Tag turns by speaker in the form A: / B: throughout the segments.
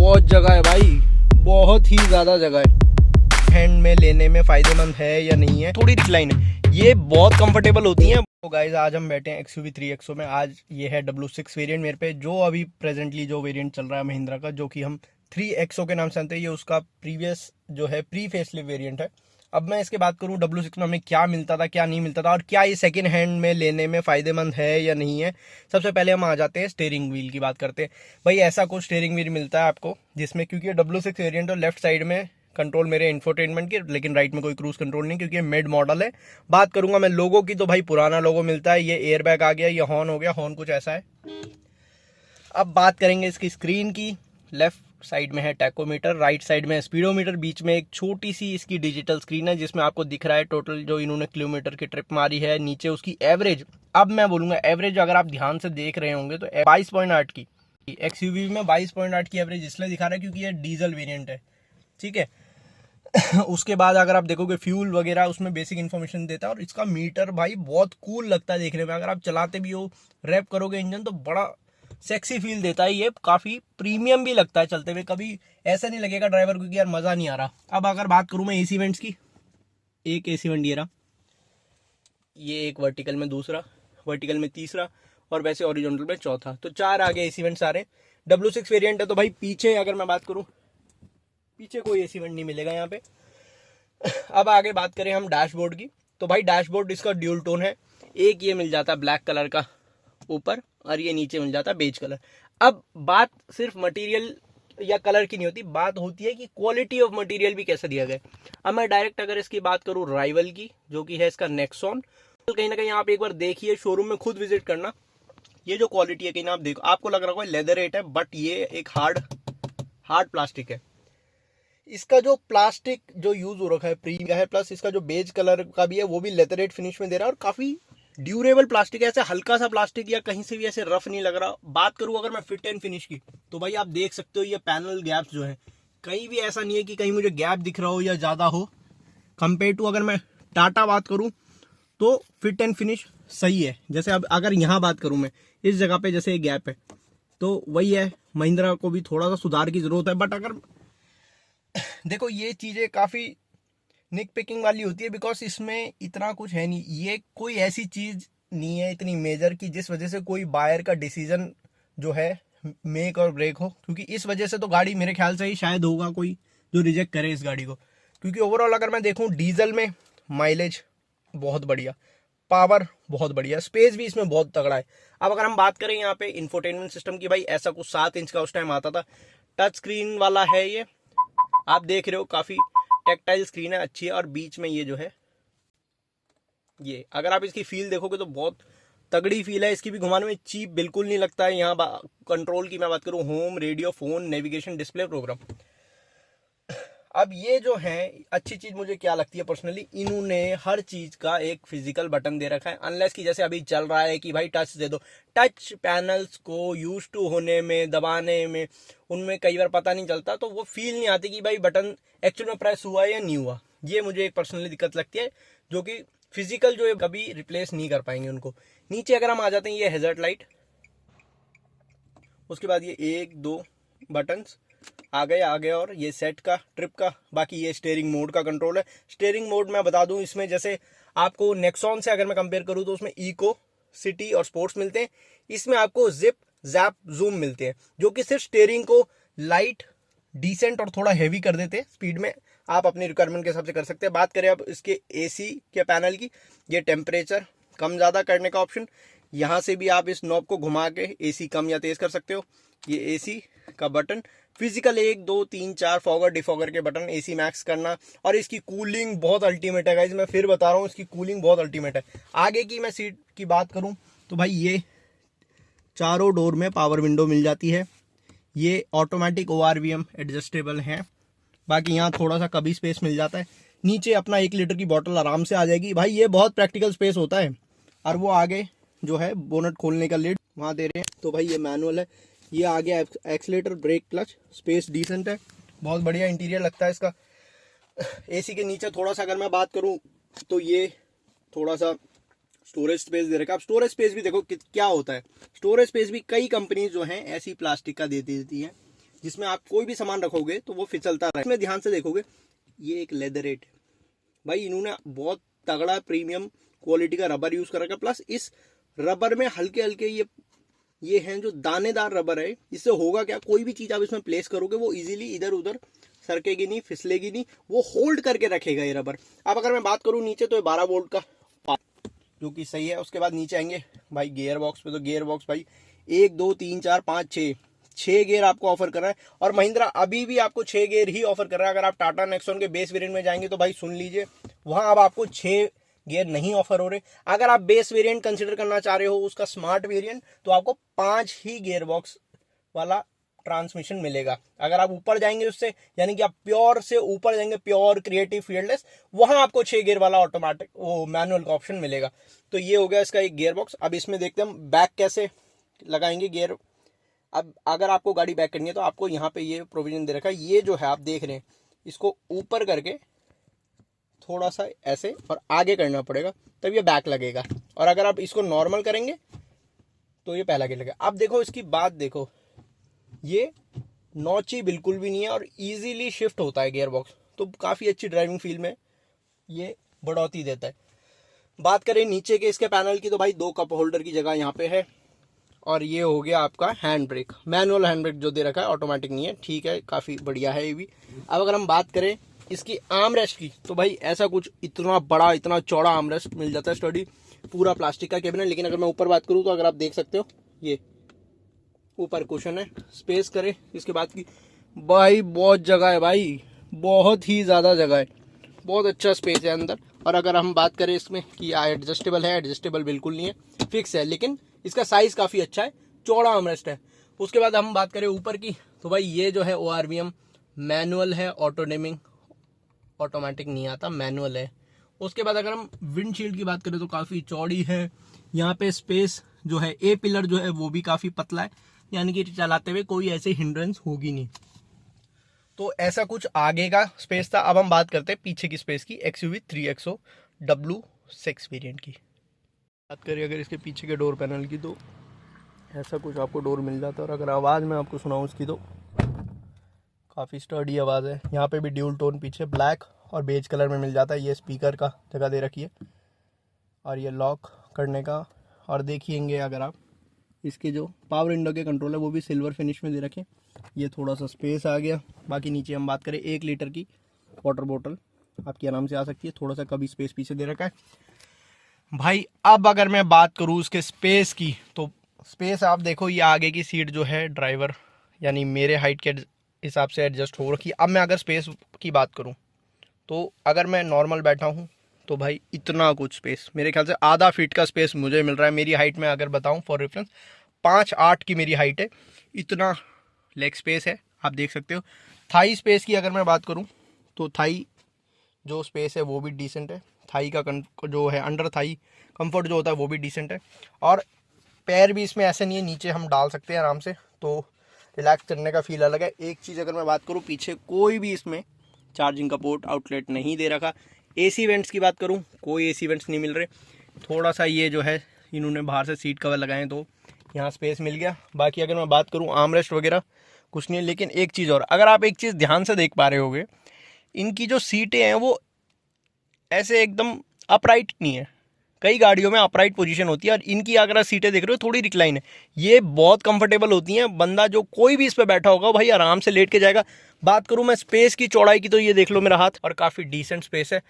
A: बहुत जगह है भाई, बहुत ही ज़्यादा जगह है। हैंड में लेने में फ़ायदेमंद है या नहीं है, थोड़ी रिक्लाइन है, ये बहुत कंफर्टेबल होती हैं। तो गाइस आज हम बैठे हैं XUV 3XO में। आज ये है W6 वेरिएंट मेरे पे, जो अभी प्रेजेंटली जो वेरिएंट चल रहा है महिंद्रा का, जो कि हम 3XO के नाम से जानते हैं। ये उसका प्रीवियस जो है प्री फेसलिफ्ट वेरिएंट है। अब मैं इसके बात करूं W6 में हमें क्या मिलता था, क्या नहीं मिलता था, और क्या ये सेकंड हैंड में लेने में फ़ायदेमंद है या नहीं है। सबसे पहले हम आ जाते हैं स्टीयरिंग व्हील की बात करते हैं। भाई ऐसा कुछ स्टीयरिंग व्हील मिलता है आपको जिसमें, क्योंकि W6 वेरिएंट और लेफ्ट साइड में कंट्रोल मेरे इंफोटेनमेंट की, लेकिन राइट में कोई क्रूज कंट्रोल नहीं, क्योंकि ये मिड मॉडल है। बात करूंगा मैं लोगों की, तो भाई पुराना लोगो मिलता है। ये एयरबैग आ गया, ये हॉर्न हो गया, हॉर्न कुछ ऐसा है। अब बात करेंगे इसकी स्क्रीन की। लेफ्ट साइड में है टैकोमीटर, राइट साइड में है स्पीडोमीटर, बीच में एक छोटी सी इसकी डिजिटल स्क्रीन है जिसमें आपको दिख रहा है टोटल जो इन्होंने किलोमीटर की ट्रिप मारी है। नीचे उसकी एवरेज, अब मैं बोलूंगा एवरेज, अगर आप ध्यान से देख रहे होंगे तो 22.8 की XUV में 22.8 की एवरेज इसलिए दिखा रहा है क्योंकि ये डीजल वेरिएंट है, ठीक है। उसके बाद अगर आप देखोगे फ्यूल वगैरह उसमें बेसिक इन्फॉर्मेशन देता है। और इसका मीटर भाई बहुत कूल लगता है देखने में। अगर आप चलाते भी हो, रैप करोगे इंजन, तो बड़ा सेक्सी फील देता है। ये काफ़ी प्रीमियम भी लगता है चलते हुए, कभी ऐसा नहीं लगेगा ड्राइवर को कि यार मज़ा नहीं आ रहा। अब अगर बात करूँ मैं AC वेंट्स की, एक AC वेंट ये रहा, ये एक वर्टिकल में दूसरा, वर्टिकल में तीसरा, और वैसे हॉरिजॉन्टल में चौथा। तो 4 आगे AC वेंट सारे। W6 वेरिएंट है। तो भाई पीछे अगर मैं बात करूँ, पीछे कोई AC वेंट नहीं मिलेगा यहाँ पे। अब आगे बात करें हम डैशबोर्ड की, तो भाई डैशबोर्ड इसका ड्यूल टोन है। एक ये मिल जाता है ब्लैक कलर का ऊपर, और ये नीचे मिल जाता है बेज कलर। अब बात सिर्फ मटेरियल या कलर की नहीं होती, बात होती है कि क्वालिटी ऑफ मटेरियल भी कैसा दिया गया। अब मैं डायरेक्ट अगर इसकी बात करूँ राइवल की, जो कि है इसका नेक्सॉन, कहीं ना कहीं आप एक बार देखिए, शोरूम में खुद विजिट करना। ये जो क्वालिटी है, कहीं आप देखो, आपको लग रहा है लेदर रेट है, बट ये एक हार्ड प्लास्टिक है। इसका जो प्लास्टिक जो यूज हो रखा है प्रीमियम है, प्लस इसका जो बेज कलर का भी है वो भी लेदरेट फिनिश में दे रहा है, और काफी ड्यूरेबल प्लास्टिक है। ऐसे हल्का सा प्लास्टिक या कहीं से भी ऐसे रफ नहीं लग रहा। बात करूं अगर मैं फिट एंड फिनिश की, तो भाई आप देख सकते हो ये पैनल गैप्स जो है, कहीं भी ऐसा नहीं है कि कहीं मुझे गैप दिख रहा हो या ज्यादा हो। कंपेयर टू अगर मैं टाटा बात करूं तो फिट एंड फिनिश सही है। जैसे अब अगर यहाँ बात करूं मैं, इस जगह पे जैसे गैप है, तो वही है, महिंद्रा को भी थोड़ा सा सुधार की जरूरत है। बट अगर देखो, ये चीजें काफी निक पिकिंग वाली होती है, बिकॉज इसमें इतना कुछ है नहीं। ये कोई ऐसी चीज नहीं है इतनी मेजर की जिस वजह से कोई बायर का डिसीजन जो है मेक और ब्रेक हो, क्योंकि इस वजह से तो गाड़ी मेरे ख्याल से ही शायद होगा कोई जो रिजेक्ट करे इस गाड़ी को। क्योंकि ओवरऑल अगर मैं देखूं, डीजल में माइलेज बहुत बढ़िया, पावर बहुत बढ़िया, स्पेस भी इसमें बहुत तगड़ा है। अब अगर हम बात करें यहाँ पे इंफोटेनमेंट सिस्टम की, भाई ऐसा कुछ 7 इंच का उस टाइम आता था, टच स्क्रीन वाला है ये, आप देख रहे हो, काफी टेक्टाइल स्क्रीन है, अच्छी है। और बीच में ये जो है, ये अगर आप इसकी फील देखोगे तो बहुत तगड़ी फील है। इसकी भी घुमाने में चीप बिल्कुल नहीं लगता है। यहाँ कंट्रोल की मैं बात करूँ, home, radio, phone, navigation, display, program. अब ये जो है अच्छी चीज मुझे क्या लगती है पर्सनली, इन्होंने हर चीज का एक फिजिकल बटन दे रखा है। अनलेस की जैसे अभी चल रहा है कि भाई टच दे दो, टच पैनल्स को यूज टू होने में, दबाने में, उनमें कई बार पता नहीं चलता, तो वो फील नहीं आती कि भाई बटन एक्चुअल में प्रेस हुआ या नहीं हुआ। ये मुझे एक पर्सनली दिक्कत लगती है, जो कि फिजिकल जो है कभी रिप्लेस नहीं कर पाएंगे उनको। नीचे अगर हम आ जाते हैं, ये हैजर्ड लाइट, उसके बाद ये 1-2 बटन्स आ गए, और ये सेट का, ट्रिप का, बाकी ये स्टीयरिंग मोड का कंट्रोल है। स्टीयरिंग मोड मैं बता दूं, इसमें जैसे आपको नेक्सॉन से अगर मैं कंपेयर करूं तो उसमें इको, सिटी और स्पोर्ट्स मिलते हैं। इसमें आपको जिप, जैप, जूम मिलते हैं, जो कि सिर्फ स्टीयरिंग को लाइट, डिसेंट और थोड़ा हैवी कर देते हैं। स्पीड में आप अपनी रिक्वायरमेंट के हिसाब से कर सकते हैं। बात करें अब इसके AC के पैनल की, ये टेम्परेचर कम ज़्यादा करने का ऑप्शन, यहाँ से भी आप इस नॉब को घुमा के AC कम या तेज़ कर सकते हो। ये AC का बटन, फिजिकल 1, 2, 3, 4 फॉगर डिफॉगर के बटन, AC मैक्स करना। और इसकी कूलिंग बहुत अल्टीमेट है गाइस, मैं फिर बता रहा हूँ, इसकी कूलिंग बहुत अल्टीमेट है। आगे की मैं सीट की बात करूँ तो भाई ये चारों डोर में पावर विंडो मिल जाती है। ये ऑटोमेटिक ORVM एडजस्टेबल है। बाकी यहाँ थोड़ा सा कभी स्पेस मिल जाता है। नीचे अपना 1 लीटर की बोतल आराम से आ जाएगी भाई, ये बहुत प्रैक्टिकल स्पेस होता है। और वो आगे जो है बोनट खोलने का लिड वहाँ दे रहे हैं, तो भाई ये मैनुअल है। ये आगे accelerator, brake, clutch, space decent है, बहुत बढ़िया इंटीरियर लगता है इसका। AC के नीचे थोड़ा सा अगर मैं बात करूँ तो ये थोड़ा सा स्टोरेज स्पेस दे रखा है। अब स्टोरेज स्पेस भी देखो क्या होता है। स्टोरेज स्पेस भी कई कंपनी जो हैं ऐसी प्लास्टिक का दे देती हैं जिसमें आप कोई भी सामान रखोगे तो वो फिसलता रहे। इसमें ध्यान से देखोगे, ये एक लेदरेट भाई, इन्होंने बहुत तगड़ा प्रीमियम क्वालिटी का रबर यूज कर रखा है। प्लस इस रबर में हल्के हल्के ये हैं जो दानेदार रबर है। इससे होगा क्या, कोई भी चीज आप इसमें प्लेस करोगे वो इजीली इधर उधर सरकेगी नहीं, फिसलेगी नहीं, वो होल्ड करके रखेगा ये रबर। अब अगर मैं बात करूं नीचे, तो 12 वोल्ट का जो कि सही है। उसके बाद नीचे आएंगे भाई गियर बॉक्स पे, तो गियर बॉक्स भाई 1 2 3 4 5 6 गियर आपको ऑफर कर रहा है। और महिंद्रा अभी भी आपको 6 गियर ही ऑफर कर रहा है। अगर आप टाटा नेक्सॉन के बेस वेरिएंट में जाएंगे तो भाई सुन लीजिए, वहां अब आपको 6 गियर नहीं ऑफर हो रहे। अगर आप बेस वेरिएंट कंसिडर करना चाह रहे हो, उसका स्मार्ट वेरिएंट, तो आपको 5 ही गियर बॉक्स वाला ट्रांसमिशन मिलेगा। अगर आप ऊपर जाएंगे उससे, यानी कि आप प्योर से ऊपर जाएंगे, प्योर क्रिएटिव फील्डलेस, वहां आपको 6 गियर वाला ऑटोमेटिक वो मैनुअल का ऑप्शन मिलेगा। तो ये हो गया इसका एक गियर बॉक्स। अब इसमें देखते हैं हम बैक कैसे लगाएंगे गियर। अब अगर आपको गाड़ी बैक करनी है तो आपको यहाँ पे ये प्रोविजन दे रखा है। ये जो है आप देख रहे हैं, इसको ऊपर करके थोड़ा सा ऐसे और आगे करना पड़ेगा, तब ये बैक लगेगा। और अगर आप इसको नॉर्मल करेंगे तो ये पहला गियर लगेगा। अब देखो इसकी बात देखो, ये नॉची बिल्कुल भी नहीं है और इजीली शिफ्ट होता है गियर बॉक्स, तो काफ़ी अच्छी ड्राइविंग फील में ये बढ़ोतरी देता है। बात करें नीचे के इसके पैनल की, तो भाई 2 कप होल्डर की जगह यहाँ पे है। और ये हो गया आपका hand brake, manual hand brake जो दे रखा है, ऑटोमेटिक नहीं है, ठीक है, काफ़ी बढ़िया है ये भी। अब अगर हम बात करें इसकी आर्म रेस्ट की, तो भाई ऐसा कुछ इतना बड़ा इतना चौड़ा आर्म रेस्ट मिल जाता है। स्टडी पूरा प्लास्टिक का केबिन है। लेकिन अगर मैं ऊपर बात करूँ तो अगर आप देख सकते हो, ये ऊपर कुशन है। स्पेस करें इसके बाद की, भाई बहुत जगह है भाई, बहुत ही ज़्यादा जगह है, बहुत अच्छा स्पेस है अंदर। और अगर हम बात करें इसमें कि एडजस्टेबल है, एडजस्टेबल बिल्कुल नहीं है, फिक्स है, लेकिन इसका साइज़ काफ़ी अच्छा है, चौड़ा आर्मरेस्ट है। उसके बाद हम बात करें ऊपर की, तो भाई ये जो है ORVM मैनुअल है, ऑटो डिमिंग ऑटोमेटिक नहीं आता, मैनुअल है। उसके बाद अगर हम विंडशील्ड की बात करें तो काफ़ी चौड़ी है। यहाँ पे स्पेस जो है, ए पिलर जो है वो भी काफ़ी पतला है, यानी कि चलाते हुए कोई ऐसे हिंड्रेंस होगी नहीं। तो ऐसा कुछ आगे का स्पेस था। अब हम बात करते हैं पीछे की स्पेस की, XUV 3XO W6 वेरिएंट की। बात करें अगर इसके पीछे के डोर पैनल की, तो ऐसा कुछ आपको डोर मिल जाता है। और अगर आवाज़ मैं आपको सुनाऊँ इसकी, तो काफ़ी स्टर्डी आवाज़ है। यहाँ पे भी ड्यूल टोन पीछे ब्लैक और बेज कलर में मिल जाता है। ये स्पीकर का जगह दे रखी है और ये लॉक करने का। और देखिएंगे अगर आप, इसके जो पावर विंडो के कंट्रोल है वो भी सिल्वर फिनिश में दे रखे। ये थोड़ा सा स्पेस आ गया। बाकी नीचे हम बात करें, 1 लीटर की वाटर बोतल आपकी आराम से आ सकती है। थोड़ा सा कभी स्पेस पीछे दे रखा है भाई। अब अगर मैं बात करूँ उसके स्पेस की, तो स्पेस आप देखो, ये आगे की सीट जो है ड्राइवर यानी मेरे हाइट के हिसाब से एडजस्ट हो रखी है। अब मैं अगर स्पेस की बात करूँ, तो अगर मैं नॉर्मल बैठा हूँ तो भाई इतना कुछ स्पेस, मेरे ख्याल से आधा फीट का स्पेस मुझे मिल रहा है। मेरी हाइट में अगर बताऊँ फॉर रेफरेंस, 5'8" की मेरी हाइट है, इतना लेग स्पेस है, आप देख सकते हो। थाई स्पेस की अगर मैं बात करूँ, तो थाई जो स्पेस है वो भी डिसेंट है। थाई का जो है अंडर थाई कंफर्ट जो होता है वो भी डिसेंट है। और पैर भी इसमें ऐसे नहीं है, नीचे हम डाल सकते हैं आराम से, तो रिलैक्स करने का फील अलग है। एक चीज़ अगर मैं बात करूँ, पीछे कोई भी इसमें चार्जिंग का पोर्ट आउटलेट नहीं दे रखा। AC वेंट्स की बात करूँ, कोई AC वेंट्स नहीं मिल रहे। थोड़ा सा ये जो है इन्होंने बाहर से सीट कवर लगाए, तो यहाँ स्पेस मिल गया। बाकी अगर मैं बात करूँ आर्मरेस्ट वगैरह कुछ नहीं है। लेकिन एक चीज़ और, अगर आप एक चीज़ ध्यान से देख पा रहे होगे, इनकी जो सीटें हैं वो ऐसे एकदम अपराइट नहीं है। कई गाड़ियों में अपराइट पोजीशन होती है और इनकी अगर आप सीटें देख रहे हो थोड़ी रिक्लाइन है। ये बहुत कंफर्टेबल होती हैं, बंदा जो कोई भी इस पर बैठा होगा भाई आराम से लेट के जाएगा। बात करूं मैं स्पेस की चौड़ाई की, तो ये देख लो मेरा हाथ, और काफ़ी डिसेंट स्पेस है।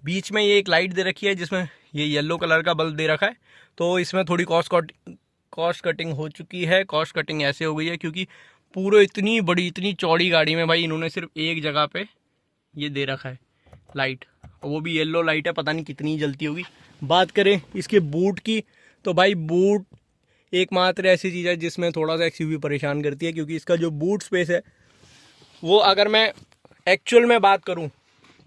A: बीच में ये एक लाइट दे रखी है जिसमें ये येलो कलर का बल्ब दे रखा है, तो इसमें थोड़ी कॉस्ट कटिंग हो चुकी है। कॉस्ट कटिंग ऐसे हो गई है क्योंकि पूरे इतनी बड़ी इतनी चौड़ी गाड़ी में भाई इन्होंने सिर्फ एक जगह पे ये दे रखा है लाइट, और वो भी येलो लाइट है, पता नहीं कितनी जलती होगी। बात करें इसके बूट की, तो भाई बूट एकमात्र ऐसी चीज़ है जिसमें थोड़ा सा XUV परेशान करती है, क्योंकि इसका जो बूट स्पेस है वो, अगर मैं एक्चुअल में बात करूं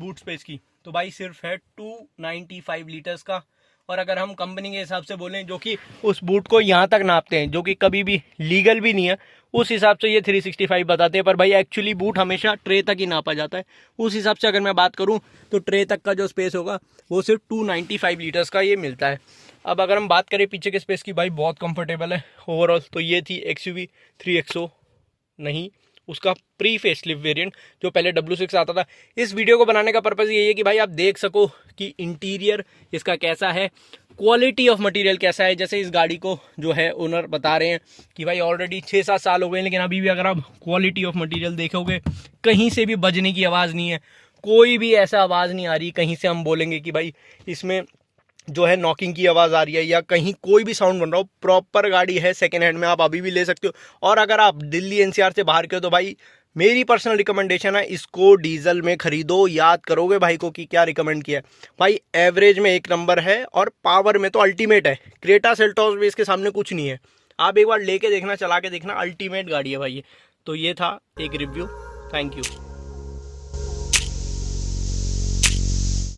A: बूट स्पेस की, तो भाई सिर्फ है 295 लीटर्स का। और अगर हम कंपनी के हिसाब से बोलें, जो कि उस बूट को यहाँ तक नापते हैं, जो कि कभी भी लीगल भी नहीं है, उस हिसाब से ये 365 बताते हैं। पर भाई एक्चुअली बूट हमेशा ट्रे तक ही नापा जाता है। उस हिसाब से अगर मैं बात करूं तो ट्रे तक का जो स्पेस होगा वो सिर्फ 295 लीटर्स का ये मिलता है। अब अगर हम बात करें पीछे के स्पेस की, भाई बहुत कंफर्टेबल है ओवरऑल। तो ये थी XUV 3XO नहीं उसका प्री फेसलिफ्ट वेरिएंट जो पहले W6 आता था। इस वीडियो को बनाने का पर्पज़ यही है कि भाई आप देख सको कि इंटीरियर इसका कैसा है, क्वालिटी ऑफ मटेरियल कैसा है। जैसे इस गाड़ी को जो है ओनर बता रहे हैं कि भाई ऑलरेडी 6-7 साल हो गए, लेकिन अभी भी अगर आप क्वालिटी ऑफ मटेरियल देखोगे कहीं से भी बजने की आवाज़ नहीं है, कोई भी ऐसा आवाज़ नहीं आ रही कहीं से हम बोलेंगे कि भाई इसमें जो है नॉकिंग की आवाज़ आ रही है या कहीं कोई भी साउंड बन रहा हो। प्रॉपर गाड़ी है, सेकेंड हैंड में आप अभी भी ले सकते हो। और अगर आप दिल्ली NCR से बाहर के हो तो भाई मेरी पर्सनल रिकमेंडेशन है इसको डीजल में खरीदो। याद करोगे भाई को कि क्या रिकमेंड किया है। भाई एवरेज में एक नंबर है और पावर में तो अल्टीमेट है। क्रेटा सेल्टॉस में इसके सामने कुछ नहीं है। आप एक बार लेके देखना, चला के देखना, अल्टीमेट गाड़ी है भाई ये। तो ये था एक रिव्यू। Thank you.